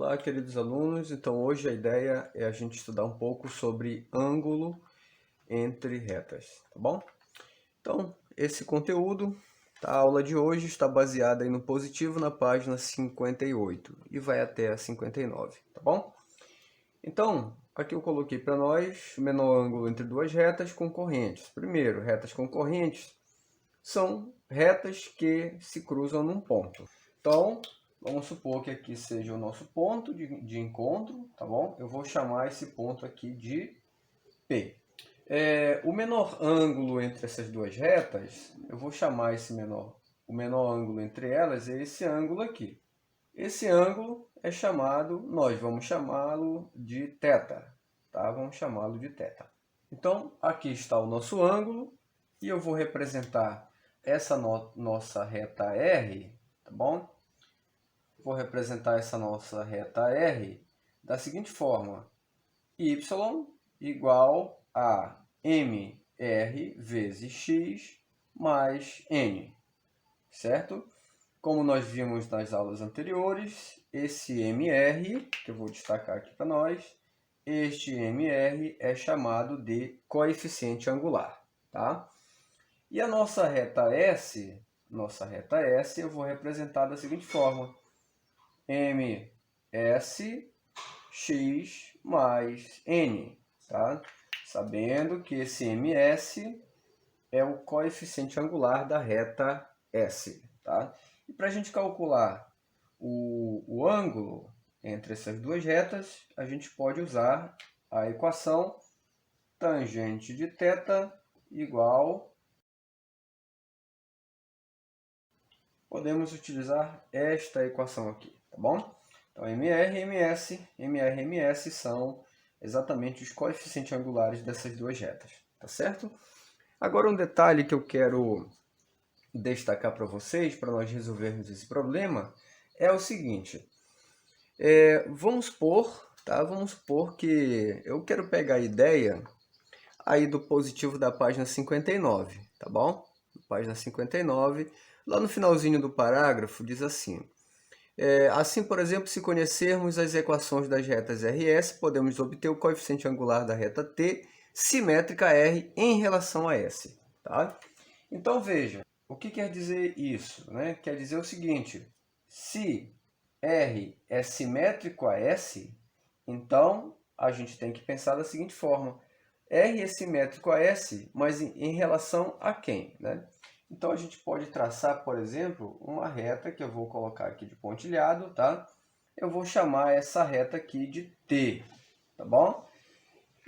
Olá, queridos alunos. Então, hoje a ideia é a gente estudar um pouco sobre ângulo entre retas, tá bom? Então, esse conteúdo, a aula de hoje está baseada aí no positivo na página 58 e vai até a 59, tá bom? Então, aqui eu coloquei para nós o menor ângulo entre duas retas concorrentes. Primeiro, retas concorrentes são retas que se cruzam num ponto. Então, vamos supor que aqui seja o nosso ponto de encontro, tá bom? Eu vou chamar esse ponto aqui de P. O menor ângulo entre essas duas retas, eu vou chamar o menor ângulo entre elas é esse ângulo aqui. Esse ângulo é chamado, nós vamos chamá-lo de θ, tá? Vamos chamá-lo de θ. Então, aqui está o nosso ângulo e eu vou representar essa nossa reta R, tá bom? Vou representar essa nossa reta R da seguinte forma: y igual a mr vezes x mais n, certo? Como nós vimos nas aulas anteriores, esse mr, que eu vou destacar aqui para nós, este mr é chamado de coeficiente angular, tá? E a nossa reta S, eu vou representar da seguinte forma: ms x mais n, tá? Sabendo que esse ms é o coeficiente angular da reta S, tá? E para a gente calcular o ângulo entre essas duas retas, a gente pode usar a equação tangente de θ igual... Podemos utilizar esta equação aqui, tá bom? Então, MR e MS são exatamente os coeficientes angulares dessas duas retas, tá certo? Agora, um detalhe que eu quero destacar para vocês, para nós resolvermos esse problema, é o seguinte. Vamos supor que eu quero pegar a ideia aí do positivo da página 59, tá bom? Página 59, lá no finalzinho do parágrafo, diz assim: assim, por exemplo, se conhecermos as equações das retas RS, podemos obter o coeficiente angular da reta T simétrica a R em relação a S, tá? Então, veja, o que quer dizer isso, né? Quer dizer o seguinte: se R é simétrico a S, então a gente tem que pensar da seguinte forma: R é simétrico a S, mas em relação a quem, né? Então, a gente pode traçar, por exemplo, uma reta que eu vou colocar aqui de pontilhado, tá? Eu vou chamar essa reta aqui de T, tá bom?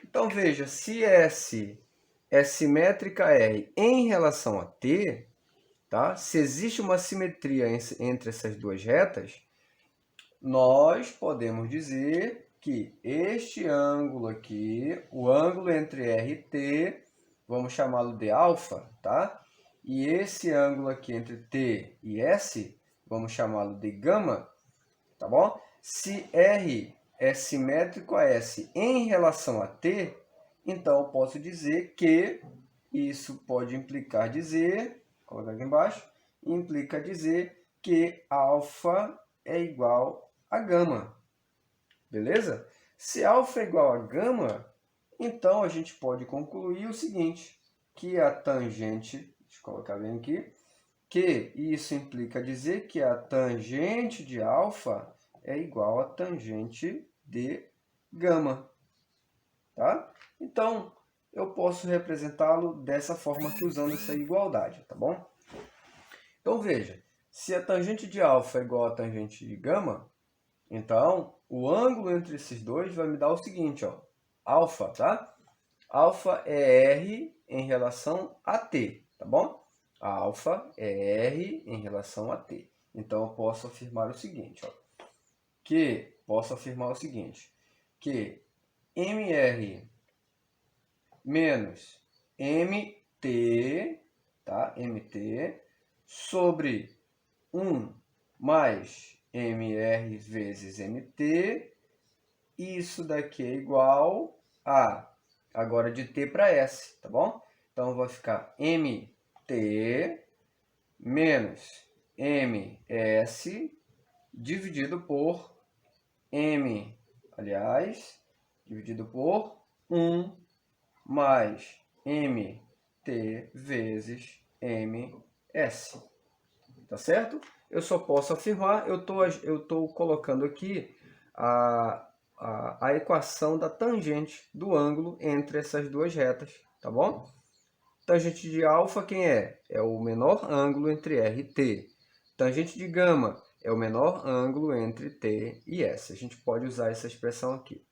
Então, veja, se S é simétrica a R em relação a T, tá? Se existe uma simetria entre essas duas retas, nós podemos dizer que este ângulo aqui, o ângulo entre R e T, vamos chamá-lo de alfa, tá? E esse ângulo aqui entre T e S, vamos chamá-lo de gama, tá bom? Se R é simétrico a S em relação a T, então eu posso dizer que isso pode implicar dizer, colocar aqui embaixo, implica dizer que alfa é igual a gama, beleza? Se alfa é igual a gama, então a gente pode concluir o seguinte, que a tangente, deixa eu colocar bem aqui, que isso implica dizer que a tangente de alfa é igual a tangente de gama, tá? Então, eu posso representá-lo dessa forma aqui, usando essa igualdade, tá bom? Então, veja, se a tangente de alfa é igual a tangente de gama, então, o ângulo entre esses dois vai me dar o seguinte, ó, alfa, tá? Alfa é R em relação a T, tá bom? Alfa é R em relação a T. Então, eu posso afirmar o seguinte, ó, que MR menos MT, tá? MT sobre 1 mais MR vezes MT, isso daqui é igual a, agora de T para S, tá bom? Então, vai ficar MT menos MS dividido por m, aliás, dividido por 1 mais mt vezes ms. Tá certo? Eu só posso afirmar, eu tô colocando aqui a equação da tangente do ângulo entre essas duas retas, tá bom? Tangente de alfa, quem é? É o menor ângulo entre R e T. Tangente de gama é o menor ângulo entre T e S. A gente pode usar essa expressão aqui.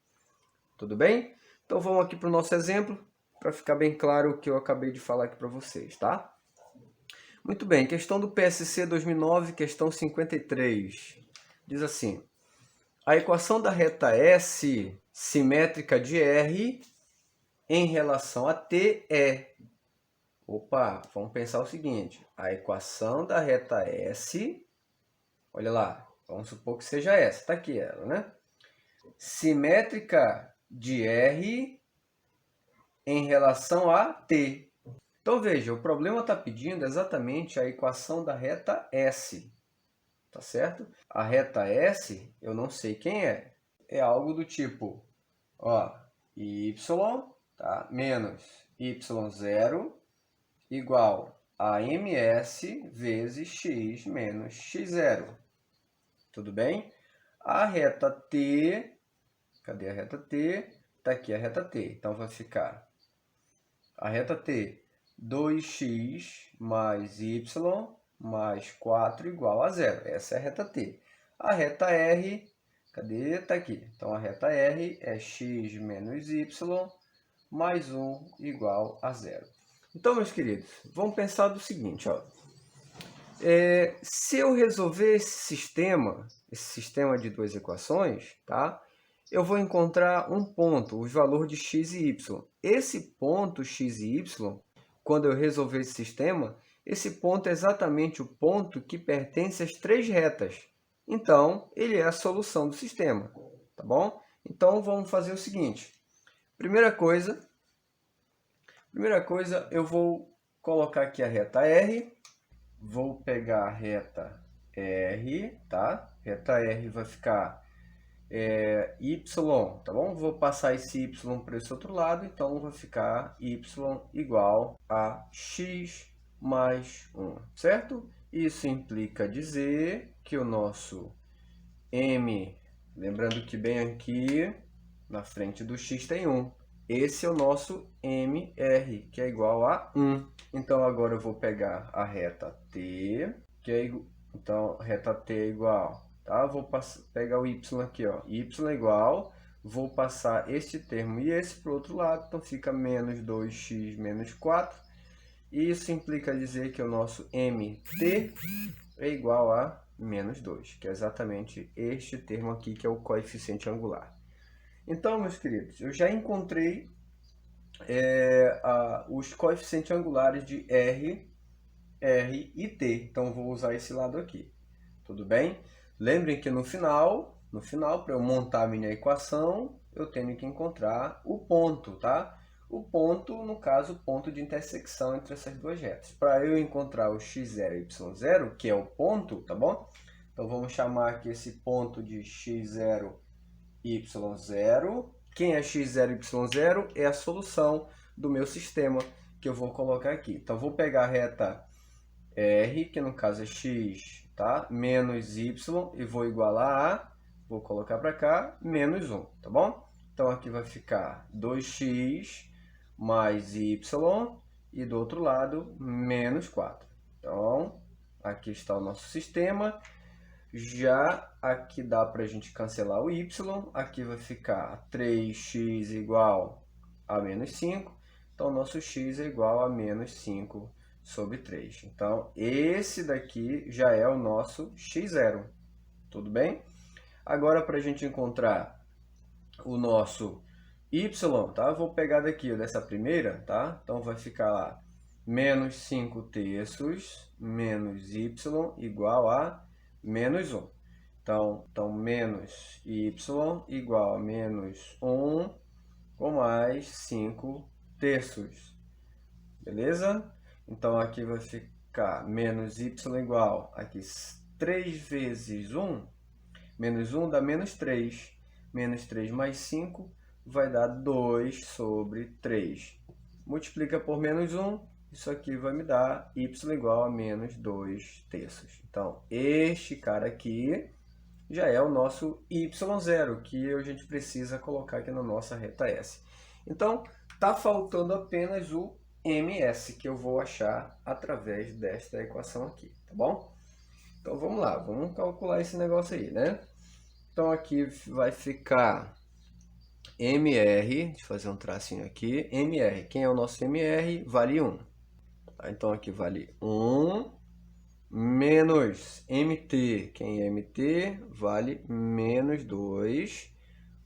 Tudo bem? Então vamos aqui para o nosso exemplo, para ficar bem claro o que eu acabei de falar aqui para vocês, tá? Muito bem, questão do PSC 2009, questão 53. Diz assim: a equação da reta S simétrica de R em relação a T é... Opa, vamos pensar o seguinte: a equação da reta S, olha lá, vamos supor que seja essa, está aqui ela, né? Simétrica de R em relação a T. Então veja, o problema está pedindo exatamente a equação da reta S, tá certo? A reta S, eu não sei quem é. É algo do tipo, ó, y, tá? Menos y0 igual a ms vezes x menos x0. Tudo bem? A reta T, cadê a reta T? Está aqui a reta T. Então, vai ficar a reta T, 2x mais y mais 4 igual a 0. Essa é a reta T. A reta R, cadê? Está aqui. Então, a reta R é x menos y mais 1 igual a 0. Então, meus queridos, vamos pensar do seguinte, ó. Se eu resolver esse sistema de duas equações, tá? Eu vou encontrar um ponto, os valores de x e y. Esse ponto x e y, quando eu resolver esse sistema, esse ponto é exatamente o ponto que pertence às três retas. Então, ele é a solução do sistema, tá bom? Então, vamos fazer o seguinte. Primeira coisa, eu vou colocar aqui a reta R. Vou pegar a reta R, tá? Reta R vai ficar y, tá bom? Vou passar esse y para esse outro lado, então vai ficar y igual a x mais 1, certo? Isso implica dizer que o nosso m, lembrando que bem aqui na frente do x tem 1. Esse é o nosso MR, que é igual a 1. Então, agora eu vou pegar a reta T, que é então, reta T é igual, tá? Vou pegar o y aqui, ó. Y é igual, vou passar este termo e esse para o outro lado, então fica menos 2x menos 4. Isso implica dizer que o nosso MT é igual a menos 2, que é exatamente este termo aqui, que é o coeficiente angular. Então, meus queridos, eu já encontrei os coeficientes angulares de R, R e T. Então, vou usar esse lado aqui. Tudo bem? Lembrem que no final, para eu montar a minha equação, eu tenho que encontrar o ponto, tá? O ponto, no caso, o ponto de intersecção entre essas duas retas. Para eu encontrar o x0 e y0, que é o ponto, tá bom? Então, vamos chamar aqui esse ponto de x0 y0. Quem é x0 e y0 é a solução do meu sistema que eu vou colocar aqui. Então, vou pegar a reta R, que no caso é x, tá? Menos y, e vou igualar a, vou colocar para cá, menos 1, tá bom? Então, aqui vai ficar 2x mais y, e do outro lado, menos 4. Então, aqui está o nosso sistema. Já aqui dá para a gente cancelar o y, aqui vai ficar 3x igual a menos 5, então nosso x é igual a menos 5 sobre 3. Então, esse daqui já é o nosso x0, tudo bem? Agora, para a gente encontrar o nosso y, tá? Vou pegar daqui, dessa primeira, tá? Então, vai ficar lá, menos 5 terços menos y igual a menos 1. Então, menos y igual a menos 1 com mais 5 terços. Beleza? Então, aqui vai ficar menos y igual, aqui 3 vezes 1, Menos 1 dá menos 3. Menos 3 mais 5 vai dar 2 sobre 3. Multiplica por menos 1, isso aqui vai me dar y igual a menos 2 terços. Então, este cara aqui já é o nosso y0, que a gente precisa colocar aqui na nossa reta S. Então, está faltando apenas o ms, que eu vou achar através desta equação aqui, tá bom? Então, vamos lá, vamos calcular esse negócio aí, né? Então, aqui vai ficar mr, deixa eu fazer um tracinho aqui, mr, quem é o nosso mr? Vale 1. Tá? Então, aqui vale 1 menos mt, quem é mt? Vale menos 2,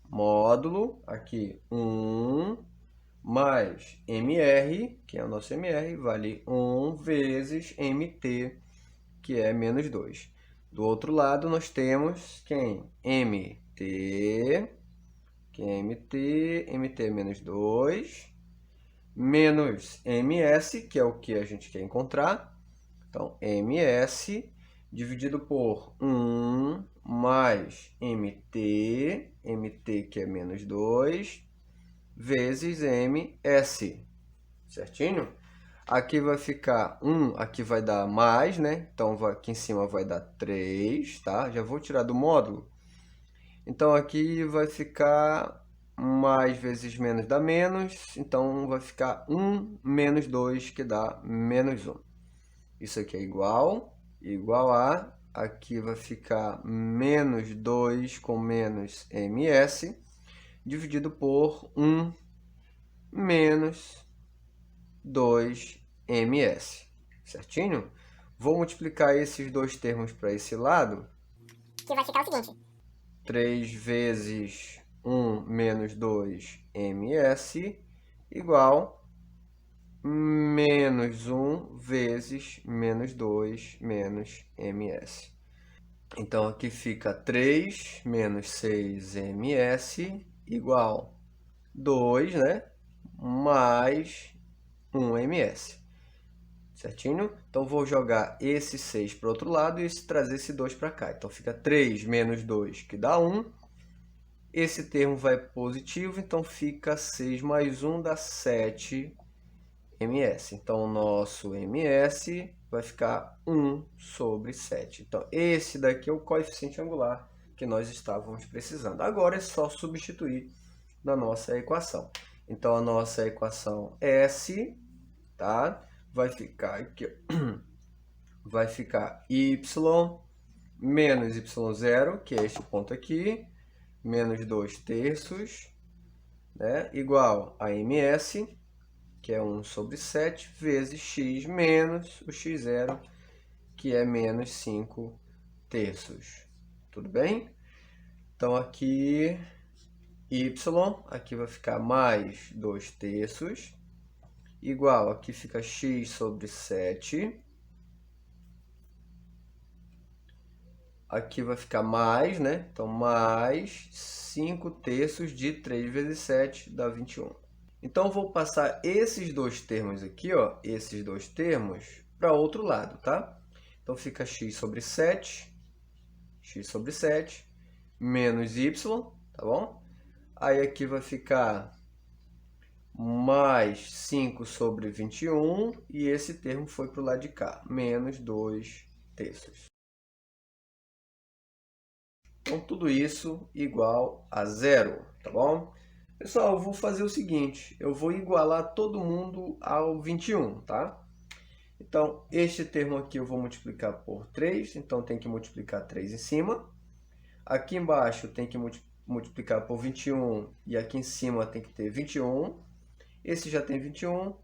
módulo, aqui 1, mais mr, que é o nosso mr, vale 1 vezes mt, que é menos 2. Do outro lado, nós temos quem? mt, que é mt, mt é menos 2, menos ms, que é o que a gente quer encontrar. Então, ms dividido por 1 mais mt, mt que é menos 2, vezes ms, certinho? Aqui vai ficar 1, aqui vai dar mais, né? Então, aqui em cima vai dar 3, tá? Já vou tirar do módulo. Então, aqui vai ficar mais vezes menos dá menos. Então, vai ficar 1 menos 2, que dá menos 1. Isso aqui é igual a... Aqui vai ficar menos 2 com menos ms, dividido por 1 menos 2ms, certinho? Vou multiplicar esses dois termos para esse lado. Que vai ficar o seguinte: 3 vezes 1 menos 2ms igual menos 1 vezes menos 2 menos ms. Então, aqui fica 3 menos 6ms igual 2, né? Mais 1ms. Certinho? Então, vou jogar esse 6 para o outro lado e trazer esse 2 para cá. Então, fica 3 menos 2, que dá 1. Esse termo vai positivo, então fica 6 mais 1 dá 7 ms. Então, o nosso ms vai ficar 1 sobre 7. Então, esse daqui é o coeficiente angular que nós estávamos precisando. Agora é só substituir na nossa equação. Então, a nossa equação S, tá? Vai ficar aqui, vai ficar y menos y0, que é este ponto aqui, menos 2 terços, né? Igual a ms, que é 1 sobre 7, vezes x menos o x0, que é menos 5 terços. Tudo bem? Então, aqui, y, aqui vai ficar mais 2 terços, igual, aqui fica x sobre 7. Aqui vai ficar mais, né? Então, mais 5 terços de 3 vezes 7 dá 21. Então, vou passar esses dois termos aqui, ó, esses dois termos, para outro lado, tá? Então, fica x sobre 7, menos y, tá bom? Aí, aqui vai ficar mais 5 sobre 21, e esse termo foi para o lado de cá, menos 2 terços. Então, tudo isso igual a 0, tá bom? Pessoal, eu vou fazer o seguinte, eu vou igualar todo mundo ao 21, tá? Então, este termo aqui eu vou multiplicar por 3, então tem que multiplicar 3 em cima. Aqui embaixo tem que multiplicar por 21 e aqui em cima tem que ter 21. Esse já tem 21.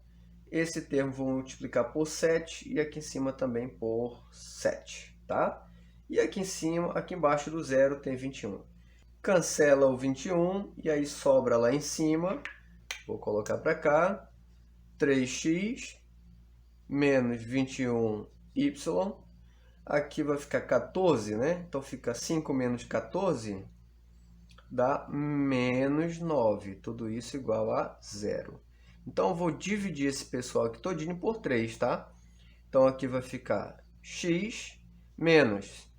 Esse termo vou multiplicar por 7 e aqui em cima também por 7, tá? E aqui em cima, aqui embaixo do zero tem 21. Cancela o 21 e aí sobra lá em cima, vou colocar para cá, 3x menos 21y. Aqui vai ficar 14, né? Então fica 5 menos 14 dá menos 9. Tudo isso igual a 0. Então, eu vou dividir esse pessoal aqui todinho por 3, tá? Então, aqui vai ficar x menos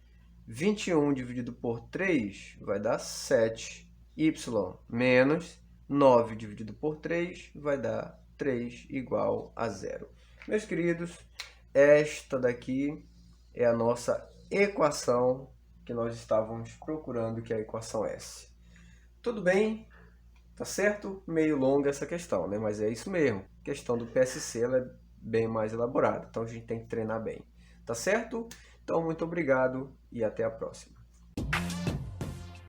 21 dividido por 3 vai dar 7. Y menos 9 dividido por 3 vai dar 3 igual a 0. Meus queridos, esta daqui é a nossa equação que nós estávamos procurando, que é a equação S. Tudo bem? Tá certo? Meio longa essa questão, né? Mas é isso mesmo. A questão do PSC ela é bem mais elaborada, então a gente tem que treinar bem. Tá certo? Então, muito obrigado e até a próxima.